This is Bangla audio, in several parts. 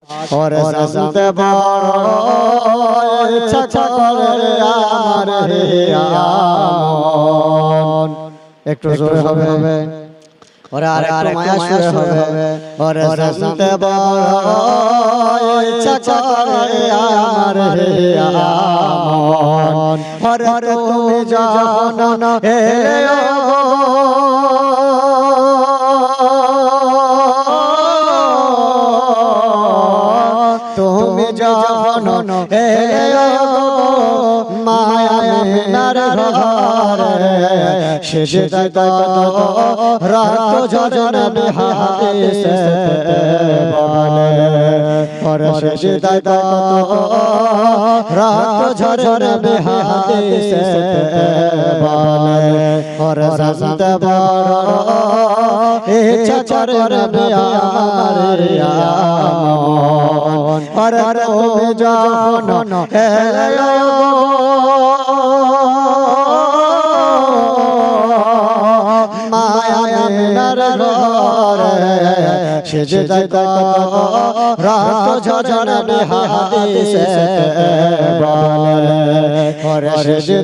और संत बड़ इच्छा करे আমার হে আমন একটু জোরে হবে और आरे माया सुरे होवे और संत बड़ इच्छा करे আমার হে আমন और তুমি যখন এলেও তুমি যখন এলেও মায়া মিনার ঘরে শেষে রাত ঝজন বিহাদিসে বলে और শেষে রাত ঝজন বিহাদিসে বলে और संत बड़ इच्छा करे আমার আমন और তুমি যখন এলেও মায়া মিনার ঘরে শেষে রাত ঝজন বিহাদিসে বলে और শেষে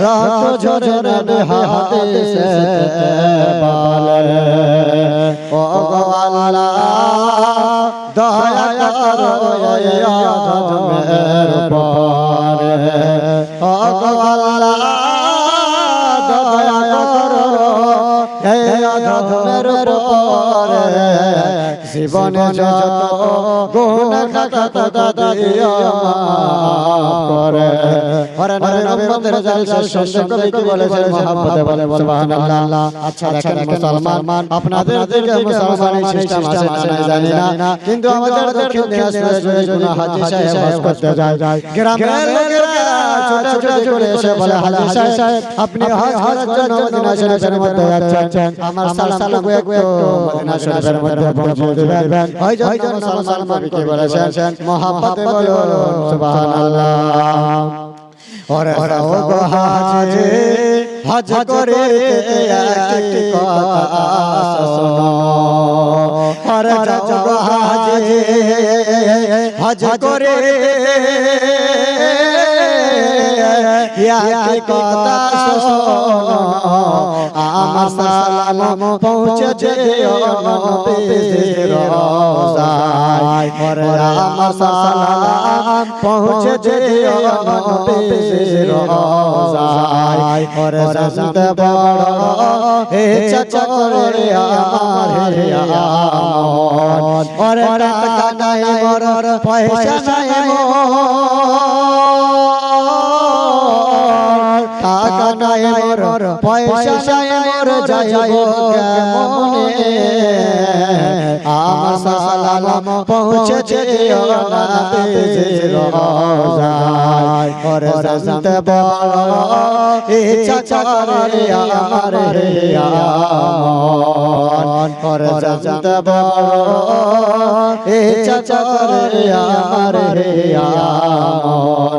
রাত ঝজন বিহাদিসে বলে ও আল্লাহ দয়া করো আদমের উপরে ও আল্লাহ দয়া করো এই আদমের উপরে জীবনে যত গুনাহ খাতা দিও করে ওরে নবীদের জালসা শুনতে কবি কি বলেছেন মহব্বতে বলে সুবহানাল্লাহ আচ্ছা দেখেন মুসলমান আপনাদের দিকে মুসলমানি সিস্টেম আছে না জানি না কিন্তু আমাদের দক্ষিণ দিনাজপুরে কোনো হাজী সাহেব হজ করতে যায় গ্রামের লোকেরা ছোট করে এসে বলে হাজী সাহেব আপনি হজ করার জন্য মদিনা শরীফের মধ্যে যাচ্ছেন আমার সালাম একটু মদিনা শরীফের মধ্যে পৌঁছে দিবেন ওই জন্য মুসলমান কি বলেছেন মহব্বতে বলো সুবহানাল্লাহ और गो हाजी हज करे একটি কথা শোনো और गो हाजी हज करे একটি কথা শোনো আমার সালাম পৌঁছে দিও নবীর রওজায় और আমার সালাম পৌঁছে দিও নবীর রওজায় और संत बड़ इच्छा करे আমার হে আমন और টাকা নাই মোর পয়সা নাই টাকা নাই মোর পয়সা নাই মোর যাইবো কেমনে আমার সালাম পৌঁছে দিও নবীর রওজায় और संत बड़ इच्छा करे আমার হে আমন और संत बड़ इच्छा करे আমার হে আমন।